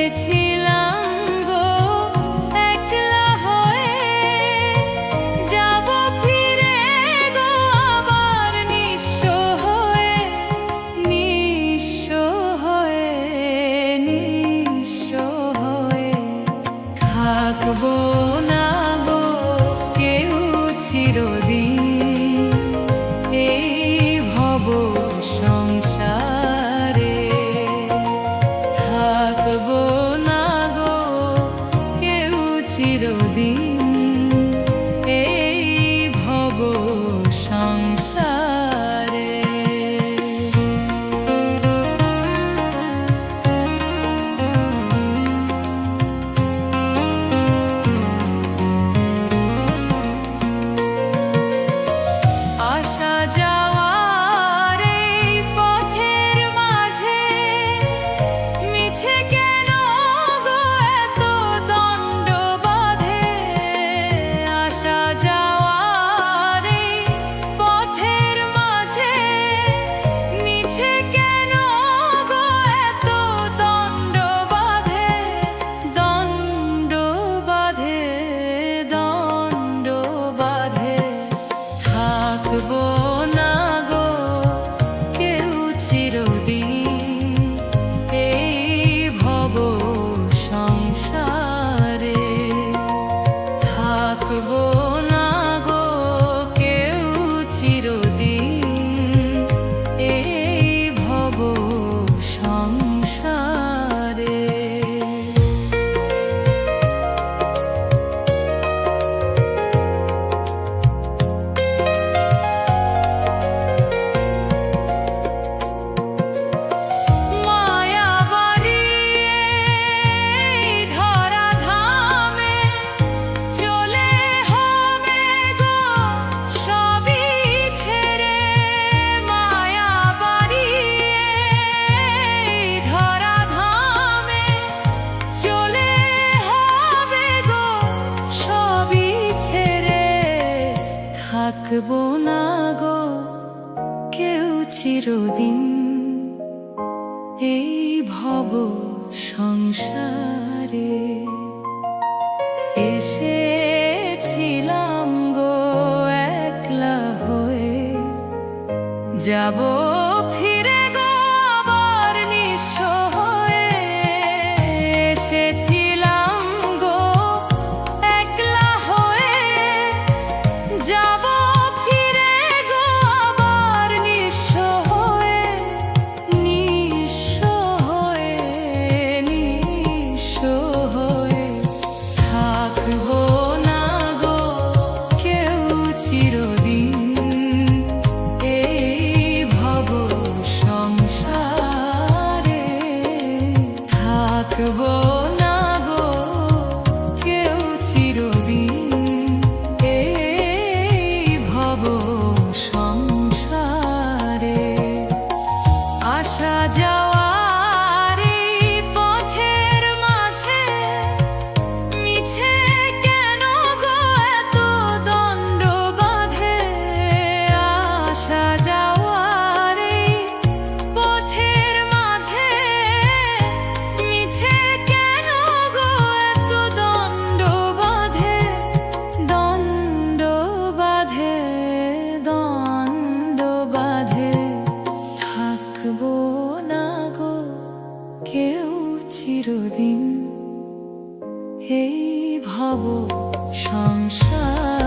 এসেছিলাম গো একলা হয়ে, যাব ফিরে গো আবার নিঃস্ব হয়ে, নিঃস্ব হয়ে, নিঃস্ব হয়ে। থাকবো না গো কেউ চিরদিন এই ভব সংসারে। থাকবো না গো কেউ চিরদিন এই ভব সংসারে। আসা যাওয়ার এই পথের মাঝে মিছে কেন গো এত দণ্ড বাঁধে। আসা যাওয়ার এই পথের মাঝে মিছে কেন গো এত দণ্ড বাঁধে, দণ্ড বাঁধে, দণ্ড বাঁধে। থাকবো না গো কেউ চিরদিন এই ভব সংসারে। থাকবো না গো কেউ চিরদিন এই ভব সংসারে। থাকবো না গো কেউ চিরদিন এই ভব সংসারে। এসেছিলাম গো একলা হয়ে, যাব ফিরে গো আবার নিঃস্ব হয়ে। এসেছিলাম গো একলা হয়ে, যাব ফিরে গো আবার নিঃস্ব হয়ে, নিঃস্ব হয়ে, নিঃস্ব হয়ে। থাকবো না গো কেউ চিরদিন এই ভব সংসারে। থাকবো না গো কেউ চিরদিন এই ভব সংসারে। আসা যাওয়ার এই পথের মাঝে মিছে কেন গো এত দণ্ড বাঁধে। আসা যাওয়ার এই পথের মাঝে মিছে কেন গো এত দণ্ড বাঁধে, দণ্ড বাঁধে, দণ্ড বাঁধে। থাকবো না গো কেউ চিরদিন এই ভব সংসার।